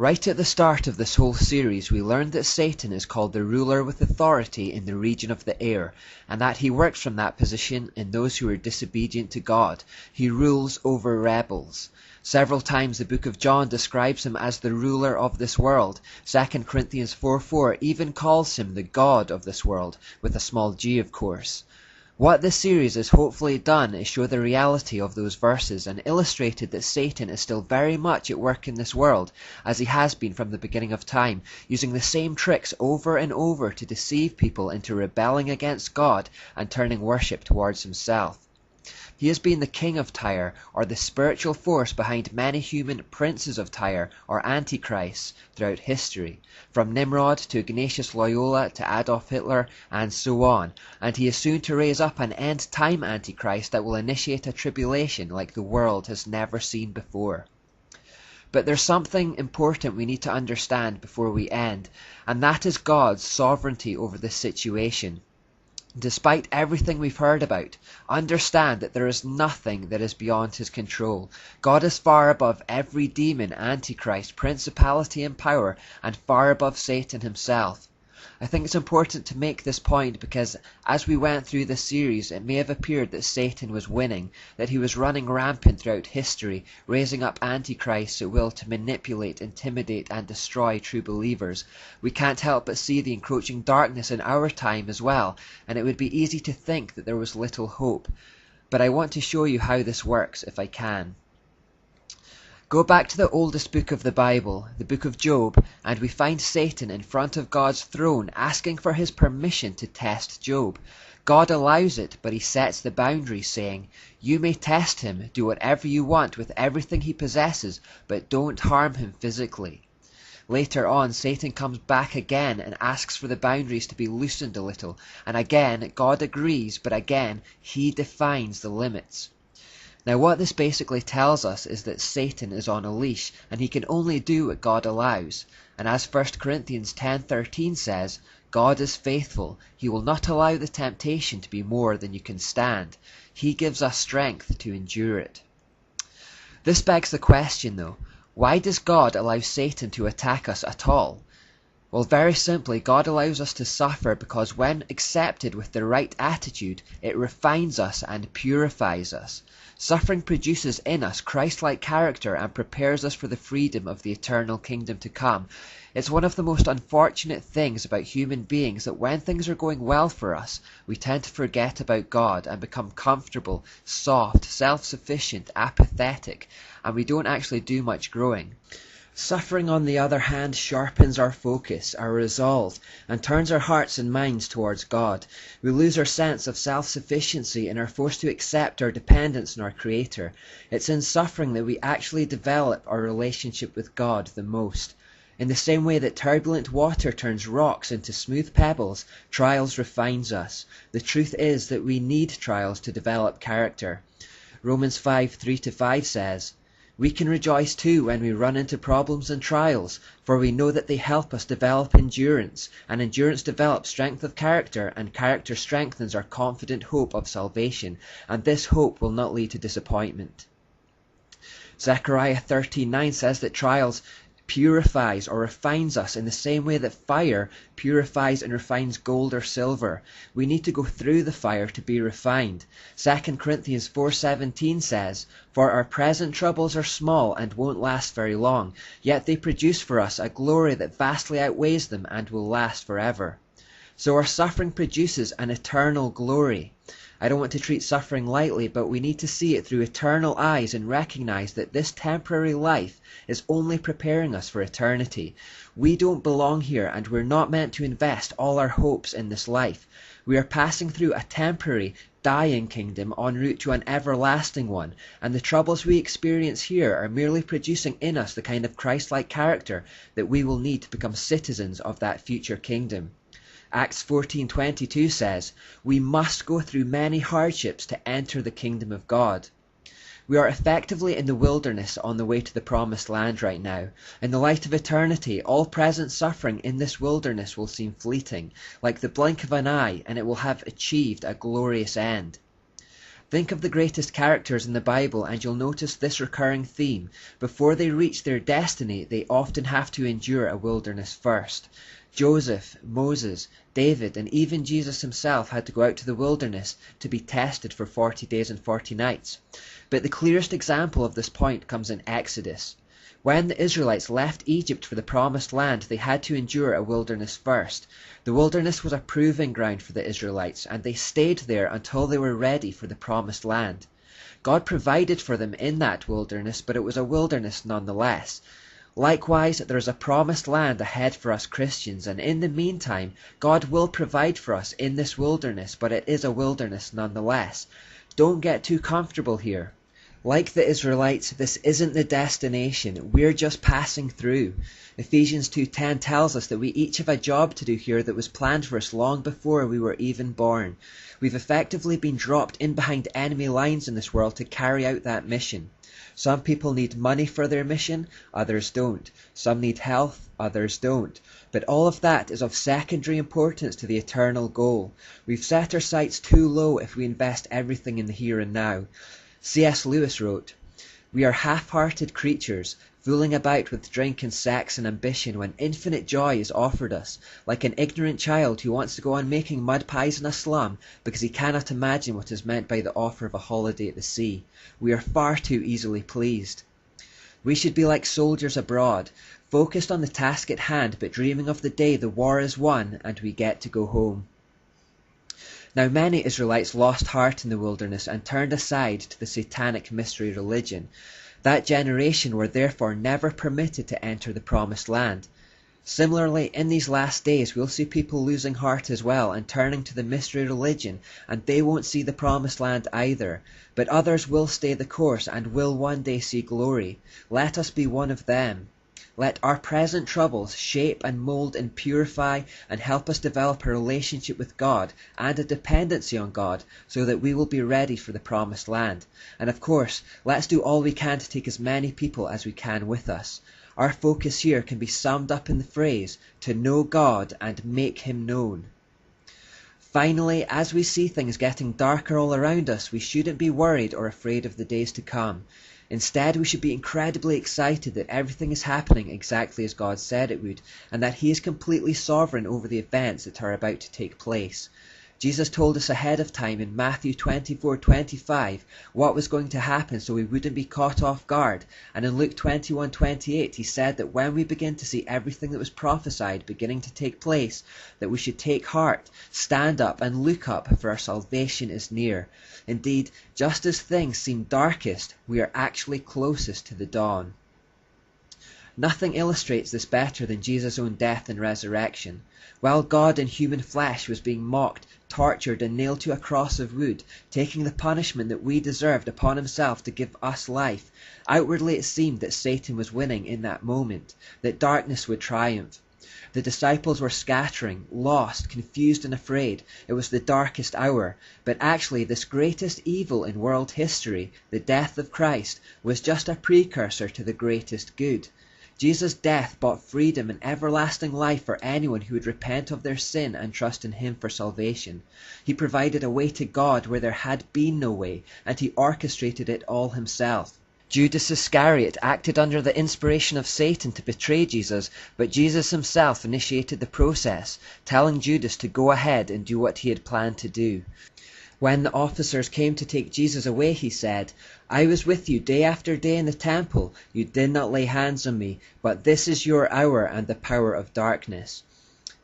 Right at the start of this whole series, we learned that Satan is called the ruler with authority in the region of the air, and that he works from that position in those who are disobedient to God. He rules over rebels. Several times the book of John describes him as the ruler of this world. 2 Corinthians 4:4 even calls him the God of this world, with a small g of course. What this series has hopefully done is show the reality of those verses and illustrated that Satan is still very much at work in this world, as he has been from the beginning of time, using the same tricks over and over to deceive people into rebelling against God and turning worship towards himself. He has been the king of Tyre, or the spiritual force behind many human princes of Tyre, or antichrists, throughout history, from Nimrod to Ignatius Loyola to Adolf Hitler, and so on, and he is soon to raise up an end-time antichrist that will initiate a tribulation like the world has never seen before. But there's something important we need to understand before we end, and that is God's sovereignty over this situation. Despite everything we've heard about, understand that there is nothing that is beyond his control. God is far above every demon, antichrist, principality and power, and far above Satan himself. I think it's important to make this point because as we went through this series, it may have appeared that Satan was winning, that he was running rampant throughout history, raising up antichrists at will to manipulate, intimidate and destroy true believers. We can't help but see the encroaching darkness in our time as well, and it would be easy to think that there was little hope. But I want to show you how this works if I can. Go back to the oldest book of the Bible, the book of Job, and we find Satan in front of God's throne asking for his permission to test Job. God allows it, but he sets the boundaries, saying, "You may test him, do whatever you want with everything he possesses, but don't harm him physically." Later on, Satan comes back again and asks for the boundaries to be loosened a little, and again God agrees, but again he defines the limits. Now what this basically tells us is that Satan is on a leash, and he can only do what God allows. And as 1 Corinthians 10:13 says, God is faithful. He will not allow the temptation to be more than you can stand. He gives us strength to endure it. This begs the question though, why does God allow Satan to attack us at all? Well, very simply, God allows us to suffer because when accepted with the right attitude, it refines us and purifies us. Suffering produces in us Christ-like character and prepares us for the freedom of the eternal kingdom to come. It's one of the most unfortunate things about human beings that when things are going well for us, we tend to forget about God and become comfortable, soft, self-sufficient, apathetic, and we don't actually do much growing. Suffering, on the other hand, sharpens our focus, our resolve, and turns our hearts and minds towards God. We lose our sense of self-sufficiency and are forced to accept our dependence on our Creator. It's in suffering that we actually develop our relationship with God the most. In the same way that turbulent water turns rocks into smooth pebbles, trials refines us. The truth is that we need trials to develop character. Romans 5:3-5 says, "We can rejoice too when we run into problems and trials, for we know that they help us develop endurance, and endurance develops strength of character, and character strengthens our confident hope of salvation, and this hope will not lead to disappointment." Zechariah 13:9 says that trials purifies or refines us in the same way that fire purifies and refines gold or silver. We need to go through the fire to be refined. 2 Corinthians 4:17 says, "For our present troubles are small and won't last very long, yet they produce for us a glory that vastly outweighs them and will last forever." So our suffering produces an eternal glory. I don't want to treat suffering lightly, but we need to see it through eternal eyes and recognize that this temporary life is only preparing us for eternity. We don't belong here, and we're not meant to invest all our hopes in this life. We are passing through a temporary, dying kingdom en route to an everlasting one, and the troubles we experience here are merely producing in us the kind of Christ-like character that we will need to become citizens of that future kingdom. Acts 14:22 says, "We must go through many hardships to enter the kingdom of God." We are effectively in the wilderness on the way to the promised land right now. In the light of eternity, all present suffering in this wilderness will seem fleeting, like the blink of an eye, and it will have achieved a glorious end. Think of the greatest characters in the Bible and you'll notice this recurring theme. Before they reach their destiny, they often have to endure a wilderness first. Joseph, Moses, David, and even Jesus himself had to go out to the wilderness to be tested for 40 days and 40 nights. But the clearest example of this point comes in Exodus. When the Israelites left Egypt for the promised land, they had to endure a wilderness first. The wilderness was a proving ground for the Israelites, and they stayed there until they were ready for the promised land. God provided for them in that wilderness, but it was a wilderness nonetheless. Likewise, there is a promised land ahead for us Christians, and in the meantime, God will provide for us in this wilderness, but it is a wilderness nonetheless. Don't get too comfortable here. Like the Israelites, this isn't the destination. We're just passing through. Ephesians 2:10 tells us that we each have a job to do here that was planned for us long before we were even born. We've effectively been dropped in behind enemy lines in this world to carry out that mission. Some people need money for their mission, others don't. Some need health, others don't. But all of that is of secondary importance to the eternal goal. We've set our sights too low if we invest everything in the here and now. C.S. Lewis wrote, "We are half-hearted creatures, fooling about with drink and sex and ambition when infinite joy is offered us, like an ignorant child who wants to go on making mud pies in a slum because he cannot imagine what is meant by the offer of a holiday at the sea. We are far too easily pleased." We should be like soldiers abroad, focused on the task at hand but dreaming of the day the war is won and we get to go home. Now many Israelites lost heart in the wilderness and turned aside to the satanic mystery religion. That generation were therefore never permitted to enter the promised land. Similarly, in these last days we'll see people losing heart as well and turning to the mystery religion, and they won't see the promised land either. But others will stay the course and will one day see glory. Let us be one of them. Let our present troubles shape and mold and purify and help us develop a relationship with God and a dependency on God so that we will be ready for the promised land. And of course, let's do all we can to take as many people as we can with us. Our focus here can be summed up in the phrase, to know God and make Him known. Finally, as we see things getting darker all around us, we shouldn't be worried or afraid of the days to come. Instead, we should be incredibly excited that everything is happening exactly as God said it would, and that He is completely sovereign over the events that are about to take place. Jesus told us ahead of time in Matthew 24:25 what was going to happen so we wouldn't be caught off guard, and in Luke 21:28 He said that when we begin to see everything that was prophesied beginning to take place, that we should take heart, stand up and look up, for our salvation is near. Indeed, just as things seem darkest, we are actually closest to the dawn. Nothing illustrates this better than Jesus' own death and resurrection. While God in human flesh was being mocked, tortured, and nailed to a cross of wood, taking the punishment that we deserved upon Himself to give us life, outwardly it seemed that Satan was winning in that moment, that darkness would triumph. The disciples were scattering, lost, confused and afraid. It was the darkest hour. But actually this greatest evil in world history, the death of Christ, was just a precursor to the greatest good. Jesus' death bought freedom and everlasting life for anyone who would repent of their sin and trust in Him for salvation. He provided a way to God where there had been no way, and He orchestrated it all Himself. Judas Iscariot acted under the inspiration of Satan to betray Jesus, but Jesus Himself initiated the process, telling Judas to go ahead and do what he had planned to do. When the officers came to take Jesus away, He said, "I was with you day after day in the temple. You did not lay hands on me, but this is your hour and the power of darkness."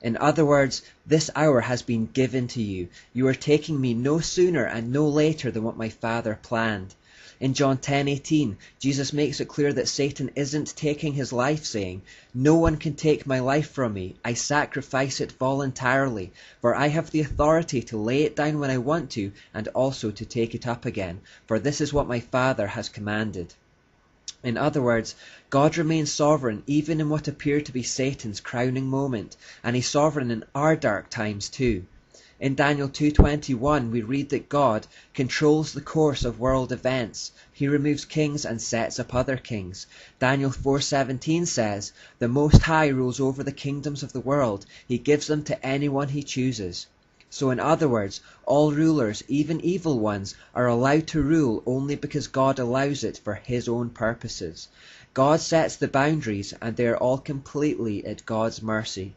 In other words, this hour has been given to you. You are taking me no sooner and no later than what my Father planned. In John 10:18, Jesus makes it clear that Satan isn't taking His life, saying, "No one can take my life from me. I sacrifice it voluntarily, for I have the authority to lay it down when I want to and also to take it up again, for this is what my Father has commanded." In other words, God remains sovereign even in what appeared to be Satan's crowning moment, and He's sovereign in our dark times too. In Daniel 2:21 we read that God controls the course of world events. He removes kings and sets up other kings. Daniel 4:17 says, "The Most High rules over the kingdoms of the world. He gives them to anyone He chooses." So in other words, all rulers, even evil ones, are allowed to rule only because God allows it for his own purposes. God sets the boundaries, and they are all completely at God's mercy.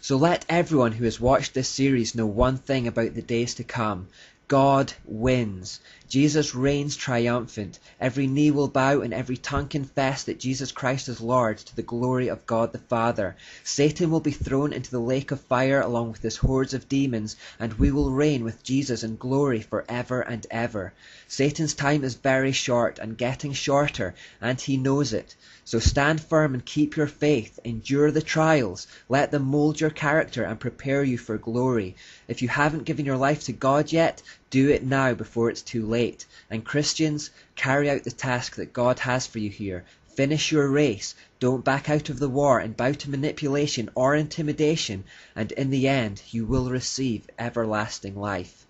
So let everyone who has watched this series know one thing about the days to come. God wins. Jesus reigns triumphant. Every knee will bow and every tongue confess that Jesus Christ is Lord, to the glory of God the Father. Satan will be thrown into the lake of fire along with his hordes of demons, and we will reign with Jesus in glory forever and ever. Satan's time is very short and getting shorter, and he knows it. So stand firm and keep your faith. Endure the trials. Let them mold your character and prepare you for glory. If you haven't given your life to God yet, do it now before it's too late. And Christians, carry out the task that God has for you here. Finish your race. Don't back out of the war and bow to manipulation or intimidation, and in the end you will receive everlasting life.